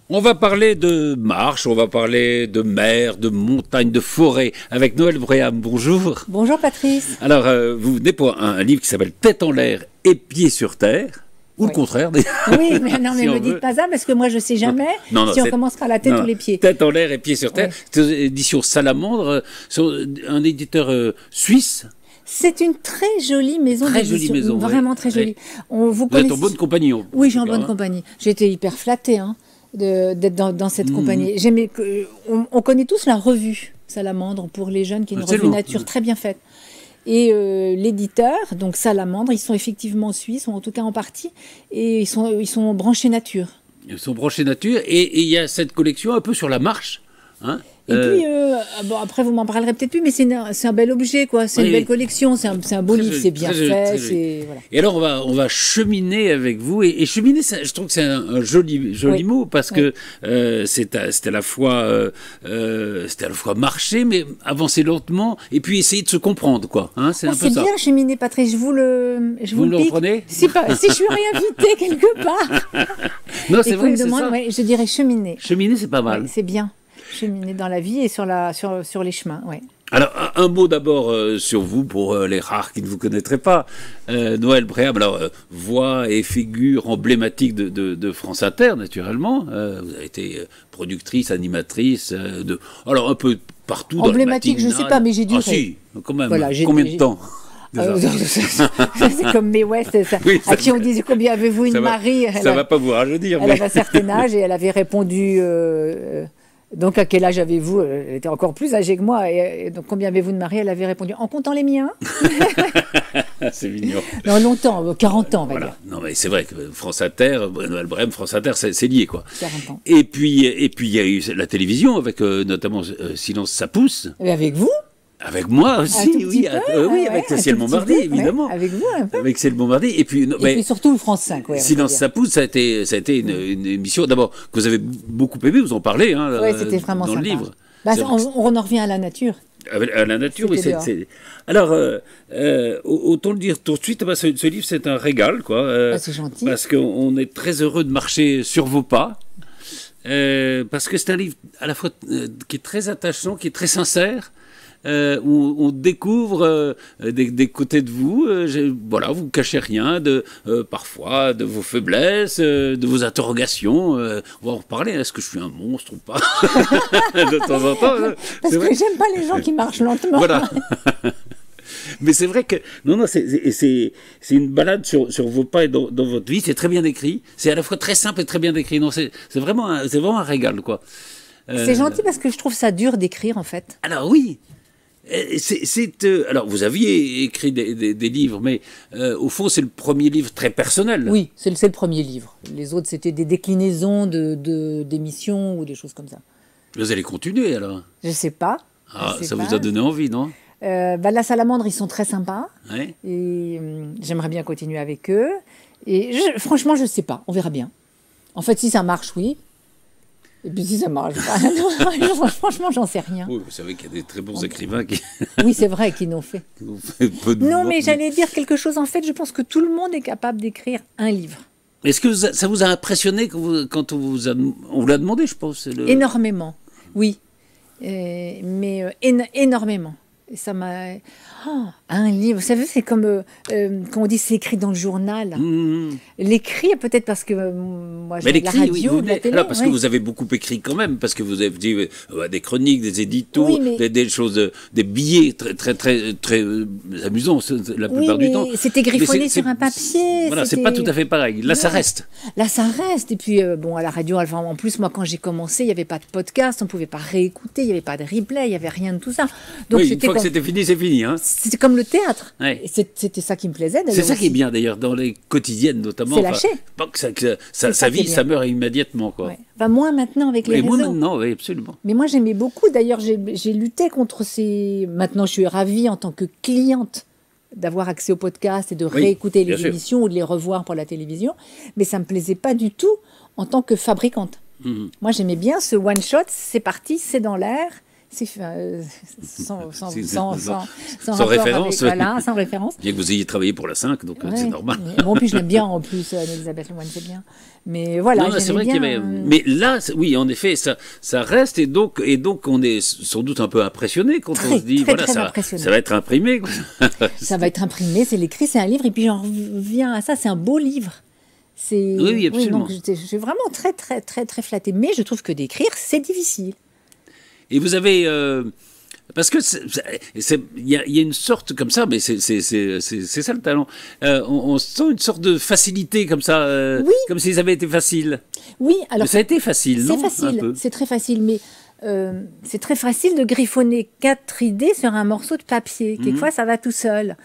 On va parler de marche, on va parler de mer, de montagne, de forêt, avec Noël Bréham. Bonjour. Bonjour Patrice. Alors, vous venez pour un livre qui s'appelle Tête en l'air et pieds sur terre. Ou Oui. le contraire. Oui, mais non, mais Si ne on me dites veut. pas ça parce que moi je sais jamais Non, si on c'est- commence par la tête Non, ou les pieds. Tête en l'air et pieds sur terre. Ouais. C'est édition Salamandre, un éditeur suisse. C'est une très jolie maison Très d'édition, jolie maison, vraiment oui. très jolie. Vous Vous êtes connaissez... en bonne compagnie. Oui, j'ai en tout cas, bonne compagnie. J'étais hyper flattée d'être dans cette compagnie. On connaît tous la revue Salamandre pour les jeunes, qui est une revue Absolument. nature très bien faite. Et l'éditeur, donc Salamandre, ils sont effectivement suisses, ou en tout cas en partie, et ils sont branchés nature. Ils sont branchés nature et il y a cette collection un peu sur la marche. Hein. Et puis, bon, après, vous m'en parlerez peut-être plus, mais c'est un bel objet, quoi. C'est Oui, une belle oui. collection, c'est un beau Très livre, joli, c'est bien très joli, fait. très joli. C'est voilà. Et alors on va cheminer avec vous et cheminer, je trouve que c'est un joli Oui. mot parce que c'est à la fois marcher mais avancer lentement et puis essayer de se comprendre quoi. Hein, c'est Oh, un peu c'est ça. bien cheminer, Patrice. Je vous le le pique. reprenez Si je suis réinvitée quelque part. Non, Et c'est qu'on vrai, me c'est demande, ça. ouais, je dirais cheminer. Cheminer, c'est pas mal. Ouais, c'est bien. Cheminer dans la vie et sur les chemins. Ouais. Alors, un mot d'abord sur vous, pour les rares qui ne vous connaîtraient pas. Noël Bréham, alors, voix et figure emblématique de France Inter, naturellement. Vous avez été productrice, animatrice, alors un peu partout dans le Emblématique, je sais pas, mais j'ai duré. Ah si, quand même. Voilà, Combien de temps déjà c'est comme May West, ça, Oui, ça à qui on disait combien avez-vous Ça une va- Marie. Ça va pas vous rajeunir, Elle mais... avait un certain âge et elle avait répondu. Donc, à quel âge avez-vous? Elle était encore plus âgée que moi. Et donc, combien avez-vous de mari? Elle avait répondu en comptant les miens. c'est mignon. Non, longtemps, 40 ans, on va Voilà. dire. Non, mais c'est vrai que France Inter, Noël Bréham, France Inter, c'est lié, quoi. 40 ans. Et puis, il y a eu la télévision avec notamment Silence ça pousse. Et avec vous? Avec moi Un aussi, tout petit oui, peu, oui, ouais, avec un Ciel tout Montmardi, petit peu, ouais, évidemment. avec vous, un peu. Avec Ciel Montmardi. Et puis, Et puis surtout France 5, ouais. Silence ça pousse, ça a été une émission, d'abord, que vous avez beaucoup aimé, vous en parlez, hein, Oui, c'était vraiment dans sympa. le livre. Bah, C'est- on en revient à la nature. à la nature, oui. C'était dehors. Alors, autant le dire tout de suite, ce livre, c'est un régal, quoi. Ah, c'est gentil. Parce qu'on est très heureux de marcher sur vos pas. Parce que c'est un livre à la fois qui est très attachant, qui est très sincère. Où on découvre des côtés de vous, voilà, vous ne cachez rien, parfois de vos faiblesses, de vos interrogations. On va en reparler, est-ce que je suis un monstre ou pas de temps en temps. Parce c'est que vrai. j'aime pas les gens qui marchent lentement. Voilà. Mais c'est vrai que non, c'est une balade sur vos pas et dans votre vie. C'est très bien écrit. C'est à la fois très simple et très bien écrit. Non, c'est vraiment un régal, quoi. C'est gentil parce que je trouve ça dur d'écrire, en fait. Alors oui. Alors, vous aviez écrit des livres, mais au fond, c'est le premier livre très personnel. Oui, c'est le premier livre. Les autres, c'était des déclinaisons d'émissions ou des choses comme ça. Vous allez continuer, alors. Je sais pas. Ah, Je sais ça pas. vous a donné envie, non? La Salamandre, ils sont très sympas. Ouais. Et j'aimerais bien continuer avec eux. Et franchement, je sais pas. On verra bien. En fait, si ça marche, oui. Et puis si ça marche pas, franchement, j'en sais rien. Oui, vous savez qu'il y a des très bons écrivains qui Oui, c'est vrai qu'ils n'ont fait. ont fait peu de Non, mots, mais j'allais dire quelque chose. En fait, je pense que tout le monde est capable d'écrire un livre. Est-ce que ça vous a impressionné quand on vous l'a demandé, je pense? Énormément, oui. Énormément. Et ça m'a... un livre, vous savez, c'est comme quand on dit c'est écrit dans le journal. L'écrit, peut-être parce que moi j'ai Mais de la l'écrit, oui, radio, de la télé. alors, parce que ouais. vous avez beaucoup écrit quand même, parce que vous avez dit des chroniques, des éditos, Oui, mais- des choses, des billets très amusants la Oui, plupart du mais temps. c'était griffonné Mais sur un papier. Voilà, c'est c'était- pas tout à fait pareil. Là, ça Non. reste. Là, ça reste. Et puis, bon, à la radio, enfin, en plus, moi, quand j'ai commencé, il n'y avait pas de podcast, on ne pouvait pas réécouter, il n'y avait pas de replay, il n'y avait rien de tout ça. Donc, Oui, une c'était fois que comme... c'était fini, c'est fini. Hein. c'était comme le théâtre. Ouais. Et c'était ça qui me plaisait. C'est d'ailleurs, ça qui est aussi. bien d'ailleurs dans les quotidiennes notamment. C'est lâché. Pas que ça ça qui est vit, bien. ça meurt immédiatement quoi. Ouais. Enfin, moins maintenant avec les Et moi réseaux. maintenant, oui, absolument. Mais moi, j'aimais beaucoup. D'ailleurs, j'ai lutté contre ces... Maintenant, je suis ravie en tant que cliente d'avoir accès au podcast et de Oui, réécouter bien les sûr. émissions ou de les revoir pour la télévision. Mais ça ne me plaisait pas du tout en tant que fabricante. Mhm. Moi, j'aimais bien ce one-shot, c'est parti, c'est dans l'air, sans rapport référence. Voilà, sans référence. Bien que vous ayez travaillé pour la 5, donc Ouais. c'est normal. Bon, puis je l'aime bien en plus, Anne-Elisabeth Lemoine, c'est bien. Mais voilà, Non, c'est j'aimais vrai qu'il y bien. avait... Mais là, oui, en effet, ça reste, et donc on est sans doute un peu impressionné quand on se dit, très, voilà, très ça impressionné. va être imprimé. Quoi. Ça va être imprimé, c'est l'écrit, c'est un livre, et puis j'en reviens à ça, c'est un beau livre. Oui, absolument. Donc je suis vraiment très, très, très, très flattée. Mais je trouve que d'écrire, c'est difficile. Et vous avez... parce que il y a une sorte comme ça, mais c'est ça le talent. On sent une sorte de facilité comme ça, Oui. comme s'ils avaient été faciles. Oui, alors Mais ça a été facile, non? c'est Un peu. facile, c'est très facile, mais c'est très facile de griffonner 4 idées sur un morceau de papier. Quelquefois, ça va tout seul.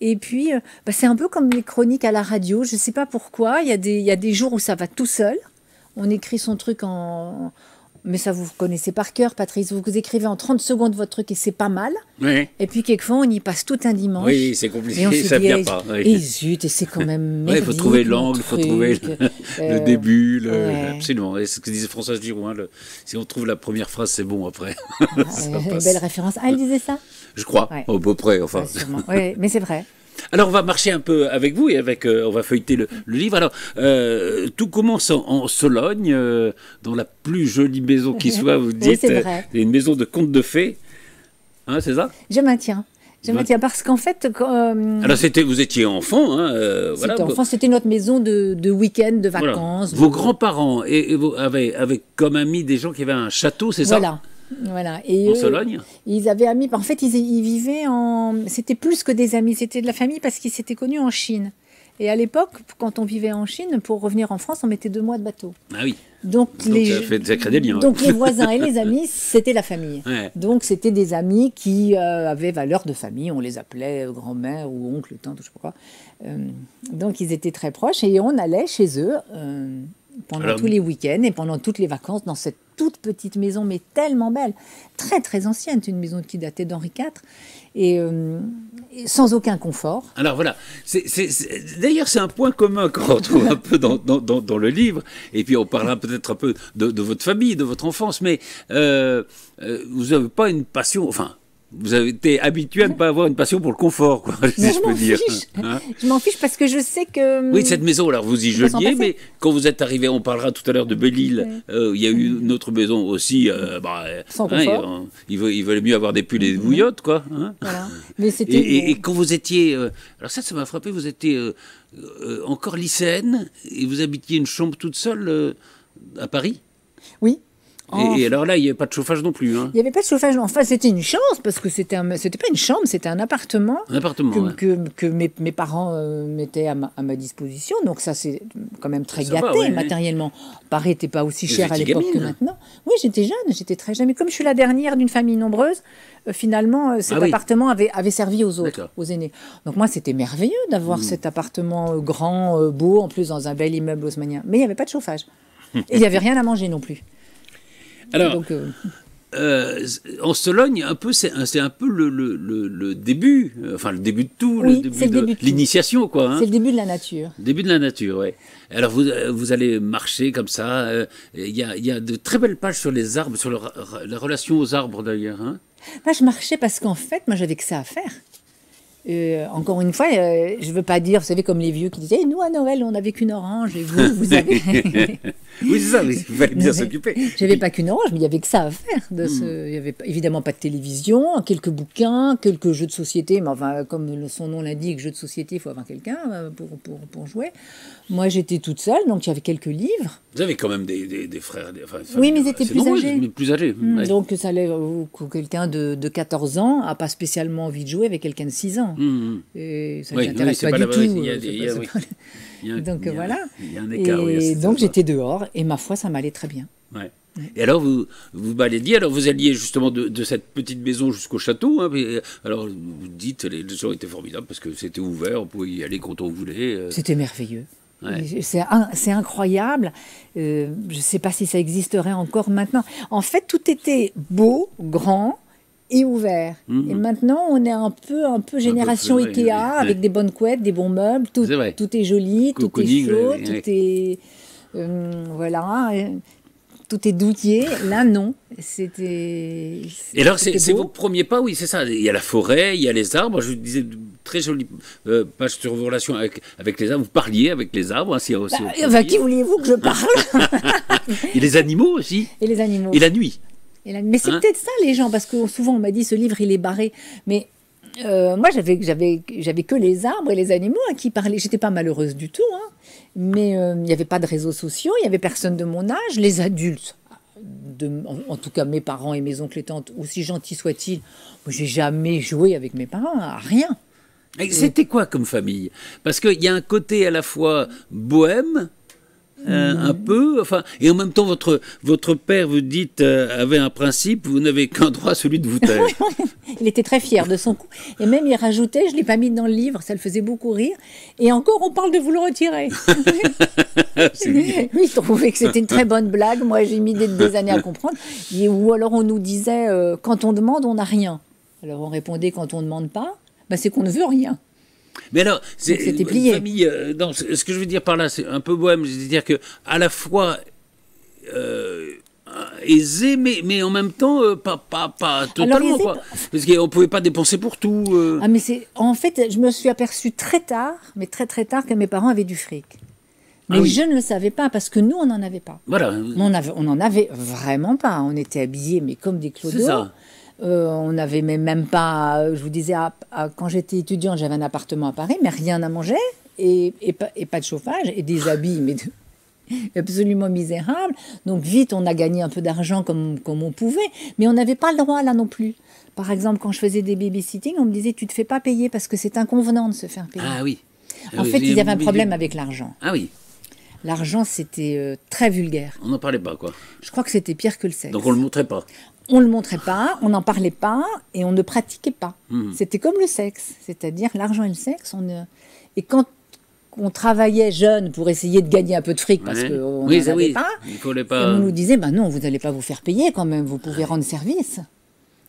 Et puis, c'est un peu comme les chroniques à la radio. Je ne sais pas pourquoi. Il y a des jours où ça va tout seul. On écrit son truc en... Mais ça, vous connaissez par cœur, Patrice. Vous écrivez en 30 secondes votre truc et c'est pas mal. Oui. Et puis, quelquefois, on y passe tout un dimanche. Oui, c'est Et on compliqué, se ça dit, vient pas. Oui. et zut, et c'est quand même Il faut merdique, trouver mon l'angle, il faut truc. trouver le début, ouais. absolument. Et c'est ce que disait Françoise Giroud, si on trouve la première phrase, c'est bon après. Ça passe. Belle référence. Ah, elle disait ça? Je crois, Ouais. au peu près, enfin. Ouais, sûrement. Ouais, mais c'est vrai. Alors on va marcher un peu avec vous et on va feuilleter le livre. Alors tout commence en Sologne, dans la plus jolie maison qui soit, vous Oui, dites. c'est vrai. Une maison de contes de fées, hein, c'est ça? Je maintiens. Je maintiens parce qu'en fait, Alors vous étiez enfant, hein, voilà. enfin, c'était notre maison de week-end, de Voilà. vacances. Vos grands-parents avaient comme amis des gens qui avaient un château, c'est ça? Voilà. Et En eux, Sologne? ils avaient amis. En fait, ils vivaient en. C'était plus que des amis, c'était de la famille parce qu'ils s'étaient connus en Chine. Et à l'époque, quand on vivait en Chine, pour revenir en France, on mettait 2 mois de bateau. Ah oui. Donc ça crée des liens. donc les voisins et les amis, c'était la famille. Ouais. Donc c'était des amis qui avaient valeur de famille. On les appelait grand-mère ou oncle, tante, je sais pas quoi. Donc ils étaient très proches et on allait chez eux pendant tous les week-ends et pendant toutes les vacances dans cette toute petite maison, mais tellement belle, très très ancienne, une maison qui datait d'Henri IV et sans aucun confort. Alors voilà, d'ailleurs c'est un point commun qu'on retrouve un peu dans le livre, et puis on parlera peut-être un peu de votre famille, de votre enfance, mais vous n'avez pas une passion, enfin, vous avez été habitué à ne pas avoir une passion pour le confort, quoi, si je peux dire. Hein? Je m'en fiche parce que je sais que... Oui, cette maison, alors vous y je peux s'en geliez, passer. mais quand vous êtes arrivé, on parlera tout à l'heure de Belle-Île, il y a eu une autre maison aussi, Sans confort. il valait mieux avoir des pulls et des bouillottes, quoi. Hein? Voilà. Mais c'était... Et quand vous étiez... alors ça m'a frappé, vous étiez encore lycéenne, et vous habitiez une chambre toute seule à Paris? Oui. Et alors là, il n'y avait pas de chauffage non plus. Hein. Il n'y avait pas de chauffage. Enfin, c'était une chance parce que c'était pas une chambre, c'était un appartement. Un appartement, que mes parents mettaient à ma disposition. Donc ça, c'est quand même très Ça gâté va, ouais, matériellement. Paris n'était pas aussi Mais cher à j'étais l'époque que gamine. maintenant. Oui, j'étais jeune, j'étais très jeune. Mais comme je suis la dernière d'une famille nombreuse, finalement, cet Ah oui. appartement avait servi aux autres, D'accord. aux aînés. Donc moi, c'était merveilleux d'avoir cet appartement grand, beau, en plus dans un bel immeuble haussmannien. Mais il n'y avait pas de chauffage. Et il n'y avait rien à manger non plus. Alors, Donc, en Sologne, c'est un peu le début, enfin le début de tout, Oui, le début c'est le de début de tout. l'initiation, quoi. Hein. c'est le début de la nature. Début de la nature, ouais. Alors vous allez marcher comme ça. Il y a de très belles pages sur les arbres, sur la relation aux arbres d'ailleurs. Hein. Moi, je marchais parce qu'en fait, moi, j'avais que ça à faire. Encore une fois, je ne veux pas dire, vous savez, comme les vieux qui disaient, nous, à Noël, on n'avait qu'une orange, et vous avez... Oui, c'est ça, il fallait bien s'occuper. J'avais pas qu'une orange, mais il n'y avait que ça à faire. Il n'y avait évidemment pas de télévision, quelques bouquins, quelques jeux de société, mais enfin, comme son nom l'indique, jeux de société, il faut avoir quelqu'un pour jouer. Moi, j'étais toute seule, donc j'avais quelques livres. Vous avez quand même des frères, Oui, mais ils étaient assez plus nombreux, âgés. mais plus âgés. Ouais. Donc, ça allait, quelqu'un de 14 ans n'a pas spécialement envie de jouer avec quelqu'un de 6 ans. Et ça ne Oui, l'intéresse c'est pas, pas du la- tout. il y a des- il y a- oui. Donc voilà. Il y a un écart, oui, Et c'est donc ça. j'étais dehors et ma foi, ça m'allait très bien. Ouais. Et alors, vous baladiez, alors vous alliez justement de cette petite maison jusqu'au château. Hein, alors, vous dites, les gens étaient formidables parce que c'était ouvert, on pouvait y aller quand on voulait. C'était merveilleux. Ouais. C'est incroyable. Je ne sais pas si ça existerait encore maintenant. En fait, tout était beau, grand et ouvert. Et maintenant, on est un peu génération ouais, Ikea, ouais. avec des bonnes couettes, des bons meubles. Tout, C'est vrai. tout est joli, tout est Cocooning, chaud, ouais, ouais. tout est... voilà. tout est douillet. Là, non. C'était. Et alors, c'était c'est beau. vos premiers pas, oui, c'est ça. Il y a la forêt, il y a les arbres. Je vous disais, très jolie page sur vos relations avec les arbres. Vous parliez avec les arbres, hein, si Qui vouliez-vous que je parle? Et les animaux aussi. Et les animaux. Et la nuit. Mais c'est peut-être ça, les gens, parce que souvent on m'a dit ce livre il est barré. Mais moi j'avais que les arbres et les animaux à qui parler. J'étais pas malheureuse du tout, hein. Mais il n'y avait pas de réseaux sociaux, il n'y avait personne de mon âge. Les adultes, en tout cas mes parents et mes oncles et tantes, aussi gentils soient-ils, moi j'ai jamais joué avec mes parents, à rien. Et c'était quoi comme famille? Parce qu'il y a un côté à la fois bohème, un peu, enfin, et en même temps, votre père, vous dites, avait un principe, vous n'avez qu'un droit, celui de vous taire. Il était très fier de son coup. Et même, il rajoutait, je ne l'ai pas mis dans le livre, ça le faisait beaucoup rire, et encore, on parle de vous le retirer. Lui, il trouvait que c'était une très bonne blague. Moi, j'ai mis des années à comprendre. Ou alors, on nous disait, quand on demande, on n'a rien. Alors, on répondait, quand on ne demande pas, bah, c'est qu'on ne veut rien. Mais alors, c'était plié. Une famille, non, ce que je veux dire par là, c'est un peu bohème, c'est-à-dire que à la fois aisé, mais en même temps pas totalement, alors, quoi. Parce qu'on ne pouvait pas dépenser pour tout. Ah, mais en fait, je me suis aperçue très tard, mais très très tard, que mes parents avaient du fric. Mais oui. Je ne le savais pas, parce que nous, on n'en avait pas. Voilà. On n'en avait vraiment pas. On était habillés, mais comme des clodos. C'est ça. On n'avait même pas, je vous disais, quand j'étais étudiante, j'avais un appartement à Paris, mais rien à manger, et pas de chauffage, et des habits, mais absolument misérables. Donc vite, on a gagné un peu d'argent comme on pouvait, mais on n'avait pas le droit là non plus. Par exemple, quand je faisais des babysitting, on me disait, tu ne te fais pas payer parce que c'est inconvenant de se faire payer. Ah oui. En fait, il y avait un problème avec l'argent. Ah oui. L'argent, c'était très vulgaire. On n'en parlait pas, quoi. Je crois que c'était pire que le sexe. Donc on ne le montrait pas. On ne le montrait pas, on n'en parlait pas et on ne pratiquait pas. C'était comme le sexe, c'est-à-dire l'argent et le sexe. Et quand on travaillait jeune pour essayer de gagner un peu de fric parce qu'on n'en avait pas, on nous disait, non, vous n'allez pas vous faire payer quand même, vous pouvez rendre service.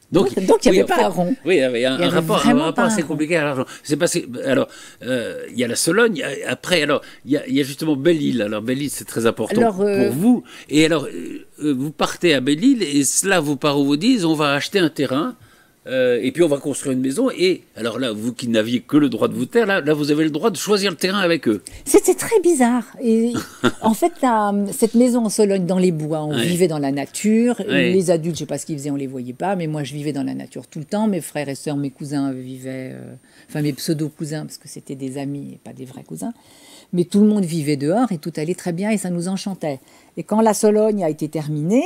Donc il n'y avait pas un rond. Oui, il y avait un rapport assez compliqué à l'argent. C'est parce que, alors, il y a la Sologne, après, alors, il y a justement Belle-Île. Alors, Belle-Île, c'est très important pour vous. Et alors, vous partez à Belle-Île, et cela, vos parents vous disent, on va acheter un terrain, et puis on va construire une maison. Et alors là, vous qui n'aviez que le droit de vous taire, là, vous avez le droit de choisir le terrain avec eux. C'était très bizarre. Et en fait, cette maison en Sologne, dans les bois, on vivait dans la nature. Les adultes, je ne sais pas ce qu'ils faisaient, on ne les voyait pas, mais moi, je vivais dans la nature tout le temps. Mes frères et sœurs, mes cousins vivaient, enfin mes pseudo-cousins, parce que c'était des amis et pas des vrais cousins. Mais tout le monde vivait dehors et tout allait très bien et ça nous enchantait. Et quand la Sologne a été terminée,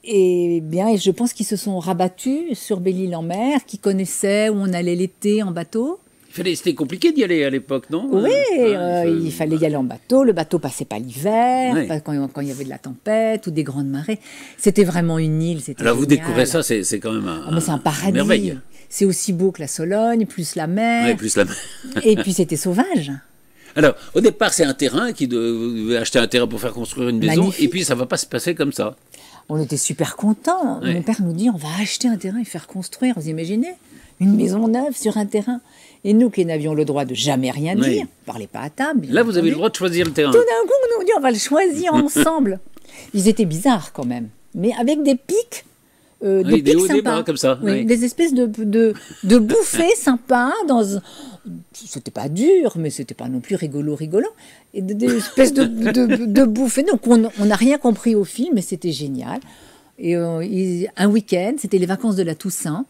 et je pense qu'ils se sont rabattus sur Belle-Île-en-Mer, qui connaissaient où on allait l'été en bateau. C'était compliqué d'y aller à l'époque, non? Oui, il fallait y aller en bateau. Le bateau passait pas l'hiver, quand il y avait de la tempête ou des grandes marées. C'était vraiment une île. Alors vous découvrez ça, c'est quand même c'est un paradis. Merveille. C'est aussi beau que la Sologne, plus la mer. Oui, plus la mer. Et puis c'était sauvage. Alors, au départ, c'est un terrain vous devez acheter un terrain pour faire construire une maison, magnifique. Et puis ça ne va pas se passer comme ça. On était super contents. Mon père nous dit, on va acheter un terrain et faire construire. Vous imaginez? Une maison neuve sur un terrain. Et nous qui n'avions le droit de jamais rien dire, on ne parlait pas à table. Là, vous avez le droit de choisir le terrain. Tout d'un coup, on nous dit, on va le choisir ensemble. Ils étaient bizarres quand même, mais avec des pics. Des pics hauts, sympas. des bas, comme ça. Des espèces de bouffées sympas. C'était pas dur, mais c'était pas non plus rigolo. Et des espèces de bouffées. Donc on n'a rien compris au film, mais c'était génial. Et un week-end, c'était les vacances de la Toussaint.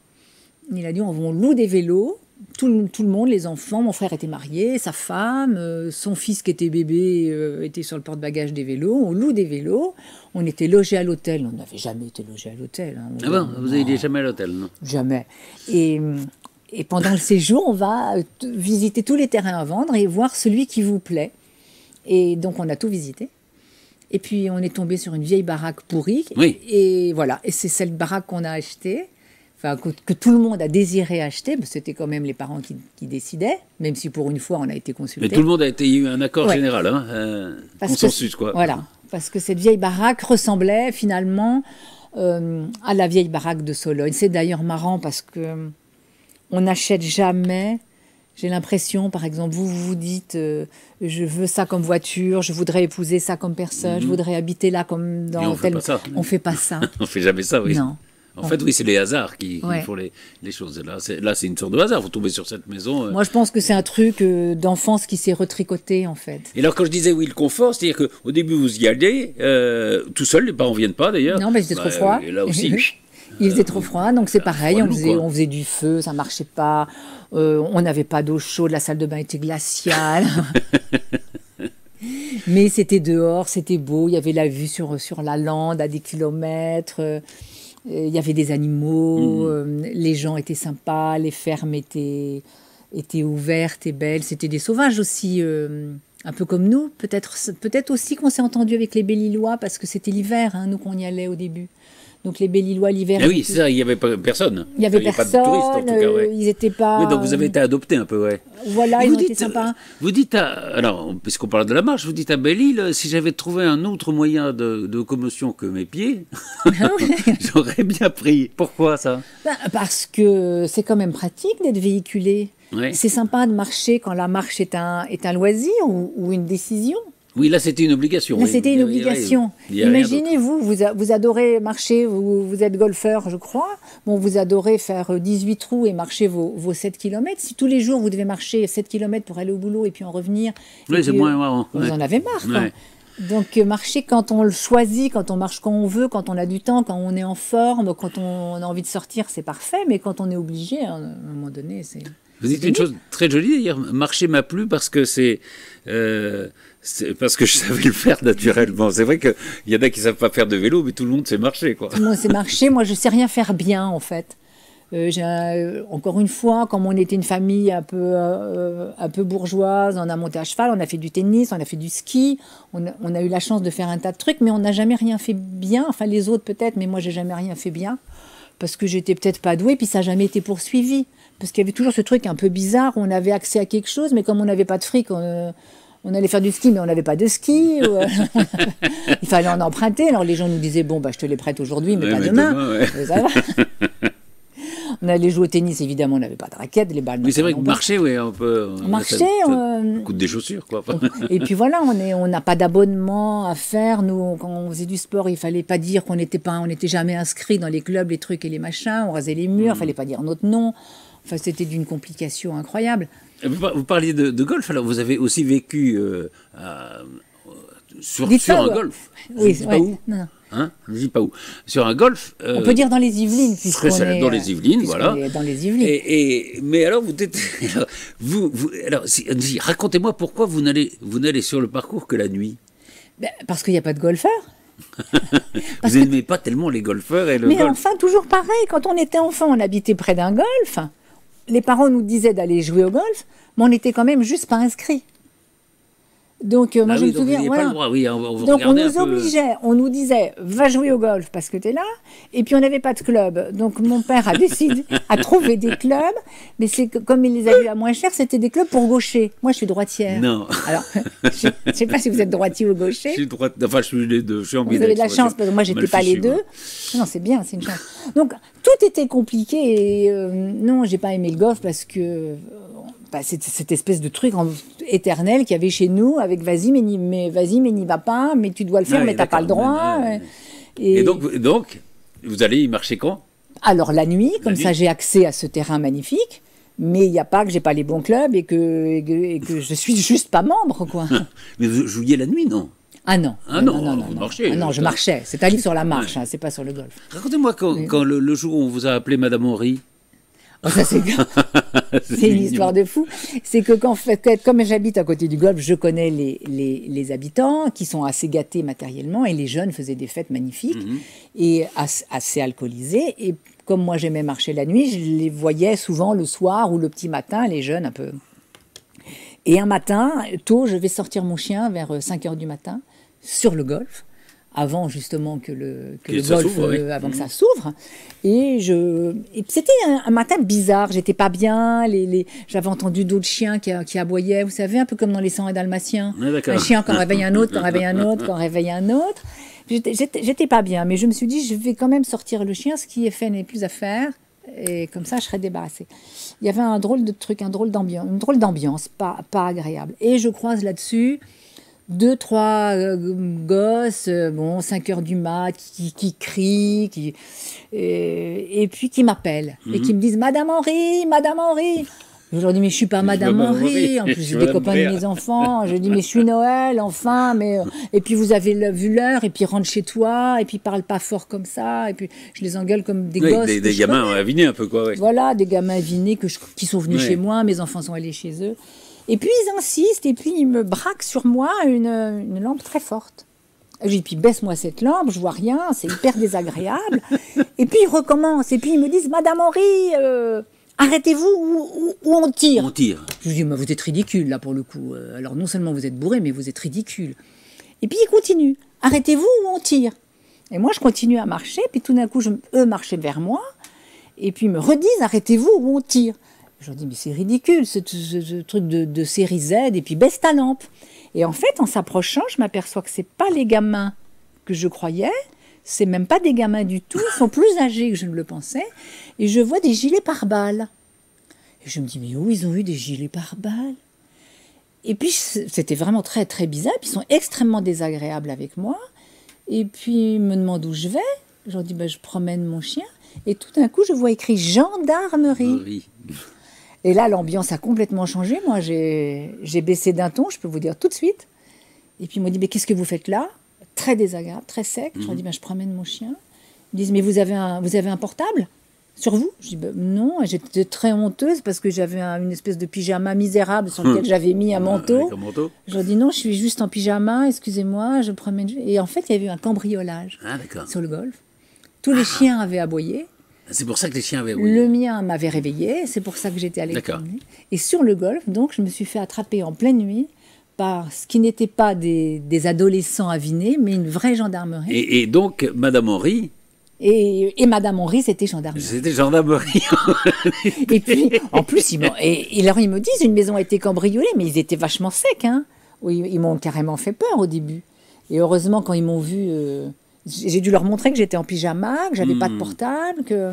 Il a dit, on loue des vélos. Tout le monde, les enfants, mon frère était marié, sa femme, son fils qui était bébé était sur le porte-bagages des vélos. On loue des vélos. On était logés à l'hôtel. On n'avait jamais été logés à l'hôtel. Hein. Ah bon, vous n'allez jamais à l'hôtel, non? Jamais. Et pendant le séjour, on va visiter tous les terrains à vendre et voir celui qui vous plaît. Et donc, on a tout visité. Et puis, on est tombé sur une vieille baraque pourrie. Oui. Et voilà. Et c'est cette baraque qu'on a achetée. Enfin, que tout le monde a désiré acheter, c'était quand même les parents qui décidaient, même si pour une fois on a été consultés. Mais tout le monde a eu un accord général, consensus, quoi. Voilà, parce que cette vieille baraque ressemblait finalement à la vieille baraque de Sologne. C'est d'ailleurs marrant parce que on n'achète jamais J'ai l'impression, par exemple, vous vous dites, je veux ça comme voiture, je voudrais épouser ça comme personne, je voudrais habiter là comme dans Et on fait pas ça. On fait pas ça. On fait jamais ça, oui. Non. En fait, oui, c'est les hasards qui font les choses. Là, c'est une sorte de hasard. Vous tombez sur cette maison. Moi, je pense que c'est un truc d'enfance qui s'est retricoté, en fait. Et alors, quand je disais oui, le confort, c'est-à-dire qu'au début, vous y allez, tout seul, les parents ne viennent pas d'ailleurs. Non, mais c'était trop froid. Et là aussi. Il faisait trop froid, donc c'est pareil, froid, on faisait du feu, ça marchait pas, on n'avait pas d'eau chaude, la salle de bain était glaciale. Mais c'était dehors, c'était beau, il y avait la vue sur la lande à des kilomètres, il y avait des animaux, les gens étaient sympas, les fermes étaient ouvertes et belles, c'était des sauvages aussi, un peu comme nous, peut-être aussi qu'on s'est entendu avec les Belle-Îlois parce que c'était l'hiver, nous qu'on y allait au début. Donc les Belle-Îlois l'hiver. Ah oui, c'est ça, il n'y avait pas personne. Il n'y avait personne, pas de touristes en tout cas. Ouais. Ils n'étaient pas. Oui, donc vous avez été adoptés un peu, ouais. Voilà, ils ont été sympas. Vous dites, alors, puisqu'on parle de la marche, vous dites à Belle-Île, si j'avais trouvé un autre moyen de locomotion que mes pieds, j'aurais bien pris. Pourquoi ça? Parce que c'est quand même pratique d'être véhiculé. Ouais. C'est sympa de marcher quand la marche est un loisir ou une décision. Oui, là, c'était une obligation. Là, c'était une obligation. Imaginez, vous adorez marcher, vous êtes golfeur, je crois. Bon, vous adorez faire 18 trous et marcher vos 7 km. Si tous les jours, vous devez marcher 7 km pour aller au boulot et puis en revenir... Oui, c'est moins marrant. Vous en avez marre, quoi. Ouais. Donc, marcher quand on le choisit, quand on marche quand on veut, quand on a du temps, quand on est en forme, quand on a envie de sortir, c'est parfait. Mais quand on est obligé, à un moment donné, c'est... Vous dites une chose très jolie d'ailleurs, marcher m'a plu parce que c'est parce que je savais le faire naturellement. C'est vrai qu'il y en a qui ne savent pas faire de vélo, mais tout le monde sait marcher, quoi. Tout le monde sait marcher. Moi, je ne sais rien faire bien, en fait. Encore une fois, comme on était une famille un peu bourgeoise, on a monté à cheval, on a fait du tennis, on a fait du ski, on a eu la chance de faire un tas de trucs, mais on n'a jamais rien fait bien. Enfin, les autres peut-être, mais moi, j'ai jamais rien fait bien. Parce que j'étais peut-être pas douée, puis ça n'a jamais été poursuivi. Parce qu'il y avait toujours ce truc un peu bizarre, où on avait accès à quelque chose, mais comme on n'avait pas de fric, on allait faire du ski, mais on n'avait pas de ski. Il fallait en emprunter. Alors les gens nous disaient, bon, je te les prête aujourd'hui, mais pas demain. Ça va. On allait jouer au tennis, évidemment, on n'avait pas de raquettes, les balles. Mais c'est vrai que marcher, oui, on peut... Marcher, ça coûte des chaussures, quoi. Et puis voilà, on n'a pas d'abonnement à faire. Nous, quand on faisait du sport, il fallait pas dire qu'on n'était jamais inscrit dans les clubs, les trucs et les machins. On rasait les murs, il fallait pas dire notre nom. Enfin, c'était d'une complication incroyable. Vous parliez de golf, alors vous avez aussi vécu sur un golf. Oui, pas où. Non. Hein, je ne dis pas où. Sur un golf. On peut dire dans les Yvelines, puisqu'on est dans les Yvelines, voilà. Dans les Yvelines. Mais alors, racontez-moi pourquoi vous n'allez sur le parcours que la nuit. Parce qu'il n'y a pas de golfeurs. Vous n'aimez pas tellement les golfeurs et le golf. Mais enfin, toujours pareil. Quand on était enfant, on habitait près d'un golf. Les parents nous disaient d'aller jouer au golf, mais on n'était quand même juste pas inscrits. Donc, moi, je me souviens, voilà. Donc, on nous obligeait, on nous disait, va jouer au golf parce que tu es là. Et puis, on n'avait pas de club. Donc, mon père a décidé, a trouvé des clubs. Mais c'est que, comme il les a eu à moins cher, c'était des clubs pour gauchers. Moi, je suis droitière. Non. Alors, je ne sais pas si vous êtes droitier ou gaucher. Je suis droite, enfin, je suis les deux. Je suis ambidextre. Vous avez de la chance, parce que moi, je n'étais pas les deux. Non, c'est bien, c'est une chance. Donc, tout était compliqué. Et non, je n'ai pas aimé le golf parce que... c'est cette espèce de truc éternel qu'il y avait chez nous avec vas-y mais n'y va pas, mais tu dois le faire mais t'as pas le droit. Et donc vous allez y marcher quand? Alors la nuit, comme ça j'ai accès à ce terrain magnifique, mais il n'y a pas que j'ai pas les bons clubs et que je suis juste pas membre, quoi. Mais vous jouiez la nuit, non? Ah non. Non, vous marchiez. Ah non, je marchais. C'est un livre sur la marche, c'est pas sur le golf. Racontez-moi quand le jour où on vous a appelé Madame Henry. Oh, ça, c'est une histoire de fou. C'est que comme j'habite à côté du golf, je connais les habitants qui sont assez gâtés matériellement et les jeunes faisaient des fêtes magnifiques et assez alcoolisés. Et comme moi j'aimais marcher la nuit, je les voyais souvent le soir ou le petit matin, les jeunes un peu. Et un matin, tôt, je vais sortir mon chien vers 5h du matin sur le golf. Avant justement que le golf, avant que ça s'ouvre. Et c'était un matin bizarre, j'étais pas bien, j'avais entendu d'autres chiens qui aboyaient, vous savez, un peu comme dans les 101 Dalmatiens. Un chien qui réveille un autre, qui réveille un autre, qui réveille un autre. J'étais pas bien, mais je me suis dit, je vais quand même sortir le chien, ce qui est fait n'est plus à faire. et comme ça, je serais débarrassée. Il y avait un drôle de truc, une drôle d'ambiance, pas agréable. Et je croise là-dessus 2, 3 gosses, 5 heures du mat, qui crient, et puis qui m'appellent, et qui me disent « Madame Henry, Madame Henry !» Je leur dis, mais je suis pas Madame Henry. En plus, j'ai des copains de mes enfants. Je dis, mais je suis Noël, enfin. Mais et puis vous avez vu l'heure, et puis rentre chez toi, et puis parle pas fort comme ça. Et puis je les engueule comme des gosses. Des gamins avinés un peu, quoi. Ouais. Voilà, des gamins avinés qui sont venus chez moi. Mes enfants sont allés chez eux. Et puis ils insistent, et puis ils me braquent sur moi une lampe très forte. Je dis, puis baisse-moi cette lampe, je vois rien, c'est hyper désagréable. Et puis ils recommencent, et puis ils me disent, Madame Henry. Arrêtez-vous ou on tire. On tire. Je lui dis, mais vous êtes ridicule là pour le coup. Alors non seulement vous êtes bourré, mais vous êtes ridicule. Et puis il continue. Arrêtez-vous ou on tire. Et moi je continue à marcher, puis tout d'un coup eux marchaient vers moi, et puis ils me redisent, arrêtez-vous ou on tire. Je leur dis, mais c'est ridicule ce truc de série Z, et puis baisse ta lampe. Et en fait, en s'approchant, je m'aperçois que c'est pas les gamins que je croyais. C'est même pas des gamins du tout, ils sont plus âgés que je ne le pensais. Et je vois des gilets pare-balles. Et je me dis, mais où ils ont eu des gilets pare-balles? Et puis, c'était vraiment très, très bizarre. Puis, ils sont extrêmement désagréables avec moi. Et puis, ils me demandent où je vais. Je leur dis, ben, je promène mon chien. Et tout d'un coup, je vois écrit gendarmerie. Oui. Et là, l'ambiance a complètement changé. Moi, j'ai baissé d'un ton, je peux vous dire tout de suite. Et puis, ils m'ont dit, mais qu'est-ce que vous faites là? Très désagréable, très sec. Je leur dis, ben, je promène mon chien. Ils me disent, mais vous avez un portable sur vous? Je dis, ben, non. Et j'étais très honteuse parce que j'avais une espèce de pyjama misérable sur lequel j'avais mis un manteau. Je leur dis, non, je suis juste en pyjama, excusez-moi, je promène. Et en fait, il y avait eu un cambriolage sur le golf. Tous les chiens avaient aboyé. C'est pour ça que les chiens avaient aboyé. Le mien m'avait réveillé, c'est pour ça que j'étais allée le promener. Et sur le golf, donc, je me suis fait attraper en pleine nuit par ce qui n'était pas des adolescents avinés, mais une vraie gendarmerie. Et donc, Madame Henry... Et Madame Henry, c'était gendarmerie. C'était gendarmerie. Et puis, en plus, ils me disent, une maison a été cambriolée, mais ils étaient vachement secs. Hein. Ils m'ont carrément fait peur au début. Et heureusement, quand ils m'ont vu, j'ai dû leur montrer que j'étais en pyjama, que j'avais pas de portable, que...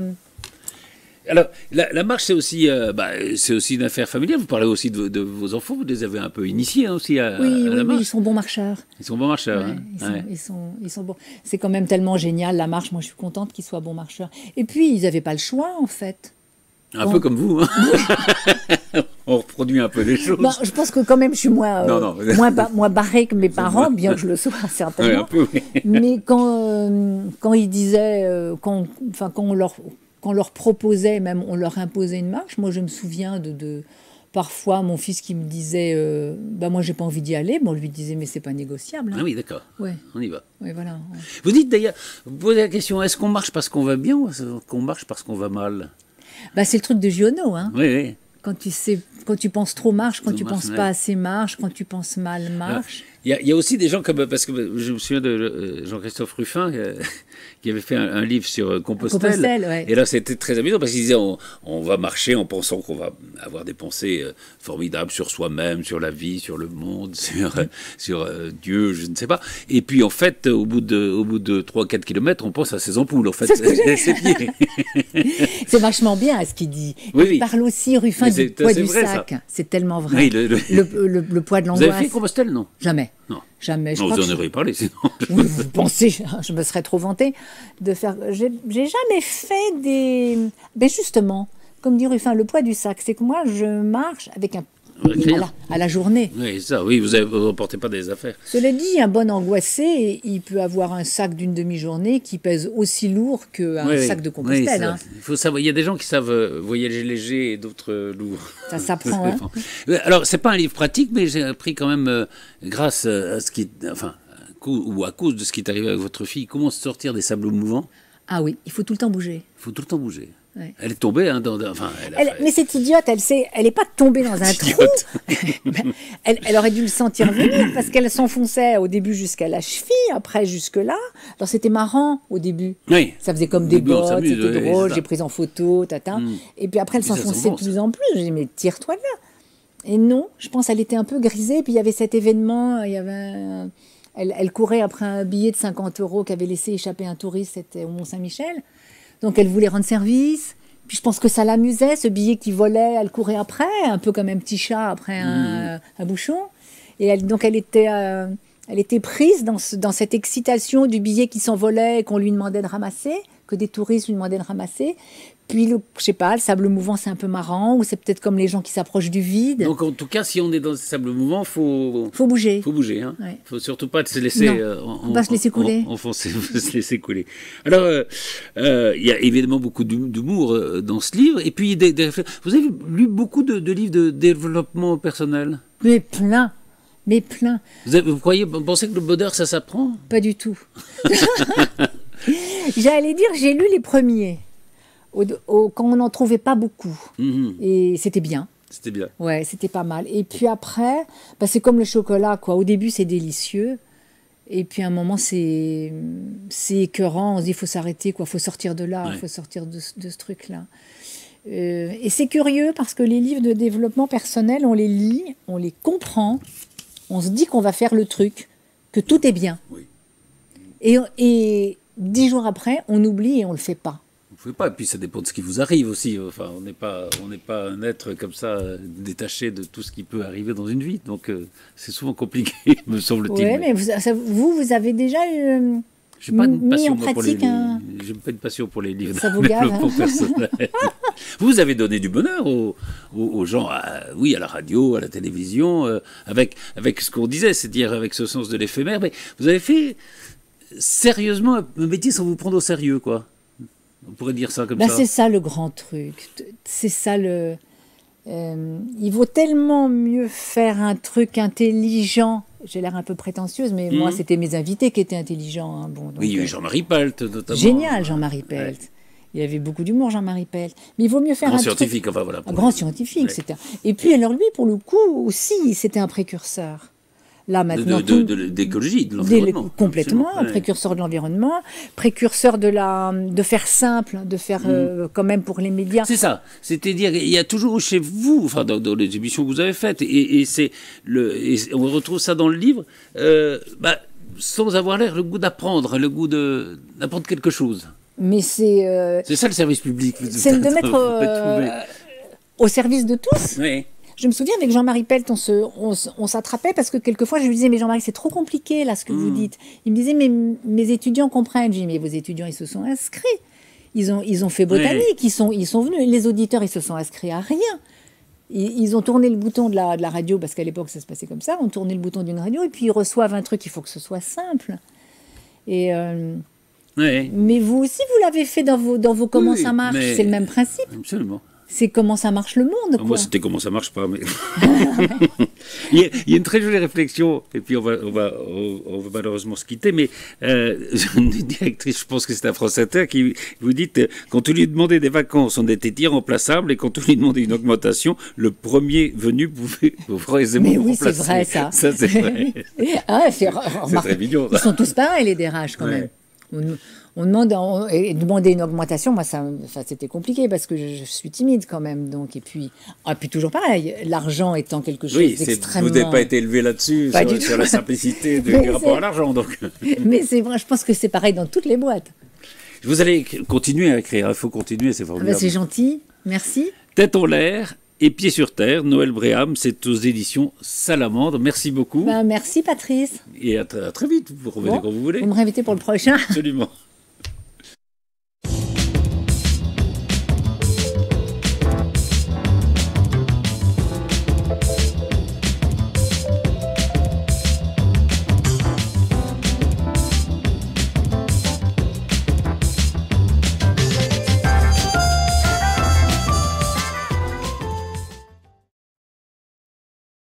Alors, la marche, c'est aussi une affaire familiale. Vous parlez aussi de vos enfants, vous les avez un peu initiés aussi à la marche. Oui, ils sont bons marcheurs. Ils sont bons marcheurs. Ouais, hein. Ils sont bons. C'est quand même tellement génial, la marche. Moi, je suis contente qu'ils soient bons marcheurs. Et puis, ils n'avaient pas le choix, en fait. Un peu comme vous. Hein. On reproduit un peu les choses. Ben, je pense que quand même, je suis moins barrée que mes parents, bien que je le sois, certainement. Oui, un peu, oui. Mais quand ils disaient... quand on leur proposait, même on leur imposait une marche, moi je me souviens de parfois mon fils qui me disait moi j'ai pas envie d'y aller, on lui disait mais c'est pas négociable. Hein. Ah oui, d'accord. Ouais. On y va. Ouais, voilà. Ouais. Vous dites d'ailleurs, vous posez la question, est-ce qu'on marche parce qu'on va bien ou est-ce qu'on marche parce qu'on va mal? C'est le truc de Giono, hein. Oui, oui. Quand tu penses trop marche, quand tu penses pas assez marche, quand tu penses mal marche. Il y a aussi des gens comme, parce que je me souviens de Jean-Christophe Ruffin qui avait fait un livre sur Compostelle. Ouais. Et là, c'était très amusant parce qu'il disait on va marcher en pensant qu'on va avoir des pensées formidables sur soi-même, sur la vie, sur le monde, sur Dieu, je ne sais pas. Et puis en fait, au bout de 3-4 kilomètres, on pense à ses ampoules, en fait. C'est ses pieds. C'est vachement bien ce qu'il dit. Il parle aussi, Ruffin, du poids du sac. C'est tellement vrai. Oui, le poids de l'angoisse. Vous avez fait Compostelle, non? Jamais. Non. Jamais. Non, vous en auriez parlé, sinon. Vous pensez, je me serais trop vantée de faire... J'ai jamais fait des... Ben justement, comme dit Ruffin, le poids du sac, c'est que moi, je marche avec un... À la journée. Oui, ça, oui, vous ne portez pas des affaires. Cela dit, un bon angoissé, il peut avoir un sac d'une demi-journée qui pèse aussi lourd qu'un sac de Compostelle. Oui, hein. Il faut savoir, il y a des gens qui savent voyager léger et d'autres lourds. Ça s'apprend, hein. Alors, c'est pas un livre pratique, mais j'ai appris quand même, grâce à ce qui... Enfin, ou à cause de ce qui est arrivé avec votre fille, comment sortir des sables mouvants. Ah oui, il faut tout le temps bouger. Il faut tout le temps bouger. Ouais. Elle est tombée, hein, mais cette idiote, elle n'est pas tombée dans un trou. elle aurait dû le sentir venir parce qu'elle s'enfonçait au début jusqu'à la cheville, après jusque là. Alors c'était marrant au début. Oui. Ça faisait comme des bottes, c'était drôle. J'ai pris en photo, tata. Et puis après elle s'enfonçait de plus en plus. J'ai dit mais tire-toi de là. Et non, je pense qu'elle était un peu grisée. Puis il y avait cet événement, il y avait elle courait après un billet de 50 € qu'avait laissé échapper un touriste, c'était au Mont-Saint-Michel. Donc elle voulait rendre service, Puis je pense que ça l'amusait, ce billet qui volait, elle courait après, un peu comme un petit chat après un bouchon. Et donc elle était prise dans cette excitation du billet qui s'envolait et qu'on lui demandait de ramasser, que des touristes lui demandaient de ramasser. Puis, je sais pas, le sable mouvant, c'est un peu marrant, ou c'est peut-être comme les gens qui s'approchent du vide. Donc, en tout cas, si on est dans le sable mouvant, faut bouger. Faut bouger, hein. Ouais. Faut surtout pas se laisser... on va se laisser couler. On faut se laisser couler. Alors, il y a évidemment beaucoup d'humour dans ce livre. Et puis, vous avez lu beaucoup de livres de développement personnel? Mais plein. Vous pensez que le bonheur, ça s'apprend? Pas du tout. J'allais dire, j'ai lu les premiers. Quand on n'en trouvait pas beaucoup. Et c'était bien. C'était bien. Ouais, c'était pas mal. Et puis après, c'est comme le chocolat, quoi. Au début, c'est délicieux. Et puis à un moment, c'est écœurant. On se dit, il faut s'arrêter, quoi. Il faut sortir de là, il faut sortir de ce truc-là. Et c'est curieux parce que les livres de développement personnel, on les lit, on les comprend, on se dit qu'on va faire le truc, que tout est bien. Oui. Et 10 jours après, on oublie et on ne le fait pas. Vous ne pouvez pas, et puis ça dépend de ce qui vous arrive aussi. Enfin, on n'est pas un être comme ça détaché de tout ce qui peut arriver dans une vie. Donc c'est souvent compliqué, me semble-t-il. Oui, mais vous avez déjà j'ai pas une passion mis en pratique j'ai pas une passion pour les livres ça de vous gave, développement personnel. Vous avez donné du bonheur aux gens, à la radio, à la télévision, avec ce qu'on disait, c'est-à-dire avec ce sens de l'éphémère. Mais vous avez fait sérieusement un métier sans vous prendre au sérieux, quoi. On pourrait dire ça comme ça. C'est ça le grand truc. C'est ça il vaut tellement mieux faire un truc intelligent. J'ai l'air un peu prétentieuse, mais moi, c'était mes invités qui étaient intelligents. Hein. Bon, donc, oui, Jean-Marie Pelt, notamment. Génial, Jean-Marie Pelt. Ouais. Il avait beaucoup d'humour, Jean-Marie Pelt. Mais il vaut mieux faire grand scientifique, enfin voilà. Un grand scientifique, c'était. Et puis, alors lui, pour le coup, aussi, c'était un précurseur. Là, maintenant, d'écologie, de l'environnement. Complètement, un précurseur de l'environnement, précurseur de faire simple, de faire quand même pour les médias. C'est ça. C'est-à-dire, il y a toujours chez vous, enfin dans les émissions que vous avez faites, et on retrouve ça dans le livre, sans avoir l'air le goût d'apprendre, le goût d'apprendre quelque chose. Mais c'est ça le service public. C'est de mettre au service de tous. Oui. Je me souviens, avec Jean-Marie Pelt, on s'attrapait parce que quelquefois, je lui disais, mais Jean-Marie, c'est trop compliqué, là, ce que vous dites. Il me disait, mais mes étudiants comprennent. Je dis, mais vos étudiants, ils se sont inscrits. Ils ont fait botanique, ils sont venus. Les auditeurs, ils se sont inscrits à rien. Ils ont tourné le bouton de la radio, parce qu'à l'époque, ça se passait comme ça. On tournait le bouton d'une radio, et puis ils reçoivent un truc, il faut que ce soit simple. Et... Mais vous aussi, vous l'avez fait dans vos comment ça marche. C'est le même principe. Absolument. C'est comment ça marche le monde, quoi. Moi, c'était comment ça marche pas, mais... il y a une très jolie réflexion, et puis on va malheureusement se quitter, mais une directrice, je pense que c'est un France Inter, qui vous dit, quand on lui demandait des vacances, on était irremplaçable, et quand on lui demandait une augmentation, le premier venu pouvait aisément mais oui, remplacer. C'est vrai, ça. Ça, c'est vrai. C'est très mignon. Ils sont tous pareils, les DRH, quand même. On demander une augmentation, moi, c'était compliqué parce que je suis timide quand même. Donc, et puis toujours pareil, l'argent étant quelque chose d'extrêmement... Vous n'avez pas été élevé là-dessus, sur la simplicité du rapport à l'argent. Donc. Mais c'est vrai, je pense que c'est pareil dans toutes les boîtes. Vous allez continuer à écrire, il faut continuer, c'est formidable. C'est gentil, merci. Tête en l'air et pieds sur terre, Noël Bréham, c'est aux éditions Salamandre. Merci beaucoup. Merci Patrice. Et à très vite, vous revenez quand vous voulez. Vous me réinvitez pour le prochain. Absolument.